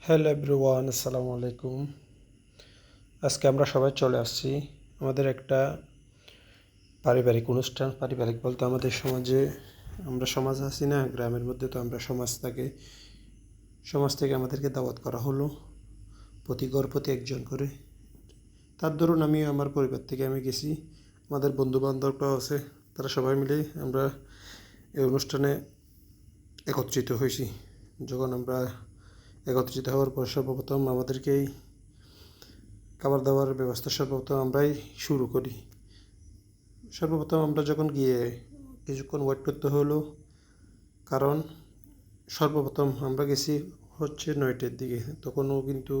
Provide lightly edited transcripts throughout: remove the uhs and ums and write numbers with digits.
Hello everyone, আসসালামু আলাইকুম। আজকে আমরা সবাই চলে আসছি আমাদের একটা পারিবারিক অনুষ্ঠান। পারিবারিক বলতে আমাদের সমাজে, আমরা সমাজ আছি না, গ্রামের মধ্যে, তো আমরা সমাজ থেকে আমাদেরকে দাওয়াত করা হলো প্রতি ঘর প্রতি একজন করে। তার দরুন আমি আমার পরিবার থেকে আমি গেছি, আমাদের বন্ধু বান্ধবরাও আছে, তারা সবাই মিলে আমরা এই অনুষ্ঠানে একত্রিত হয়েছি। যখন আমরা একত্রিত হওয়ার পর সর্বপ্রথম আমাদেরকেই খাবার দাবার ব্যবস্থা সর্বপ্রথম আমরাই শুরু করি। সর্বপ্রথম আমরা যখন গিয়ে কিছুক্ষণ ওয়েট করতে হলো, কারণ সর্বপ্রথম আমরা গেছি হচ্ছে 9টার দিকে, তখনও কিন্তু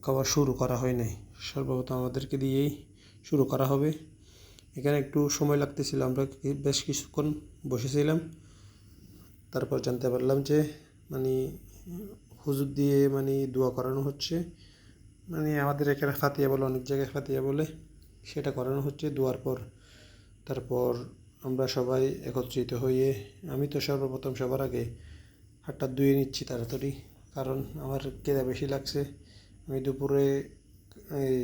খাওয়া শুরু করা হয় নাই। সর্বপ্রথম আমাদেরকে দিয়েই শুরু করা হবে। এখানে একটু সময় লাগতেছিল, আমরা বেশ কিছুক্ষণ বসেছিলাম। তারপর জানতে পারলাম যে মানে হুজুর দিয়ে দোয়া করানো হচ্ছে। আমাদের এখানে ফাতিয়া বলে, অনেক জায়গায় ফাতিয়া বলে, সেটা করানো হচ্ছে দোয়ার পর। তারপর আমরা সবাই একত্রিত হয়ে, আমি তো সর্বপ্রথম সবার আগে হাতটা ধুয়ে নিচ্ছি তাড়াতাড়ি, কারণ আমার খিদে বেশি লাগছে। আমি দুপুরে এই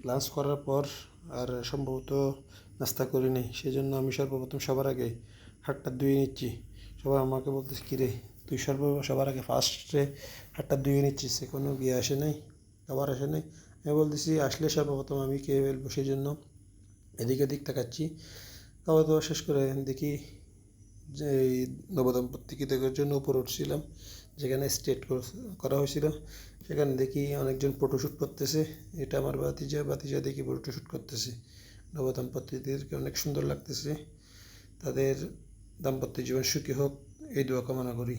লাঞ্চ করার পর আর সম্ভবত নাস্তা করিনি, সেই জন্য আমি সর্বপ্রথম সবার আগে হাতটা ধুয়ে নিচ্ছি। সবাই আমাকে বলতেছে, কিরে তুই সবার আগে ফার্স্টে হাতটা ধুয়ে নিচ্ছিস, এখনও গিয়ে আসে নাই, খাবার আসে নাই। আমি বলতেছি আসলে সর্বপ্রথম আমি খেয়ে ফেলবো, সেই জন্য এদিক ওদিক তাকাচ্ছি। খাওয়া দাওয়া শেষ করে দেখি যে এই নবদম্পতিকে দেখার জন্য উপরে উঠছিলাম, যেখানে করা হয়েছিল। সেখানে দেখি অনেকজন ফটোশ্যুট করতেছে। এটা আমার ভাতিজা দেখি ফটোশ্যুট করতেছে। নবদম্পতিদেরকে অনেক সুন্দর লাগতেছে। তাদের দাম্পত্য জীবন সুখী হোক, এই দোয়া কামনা করি।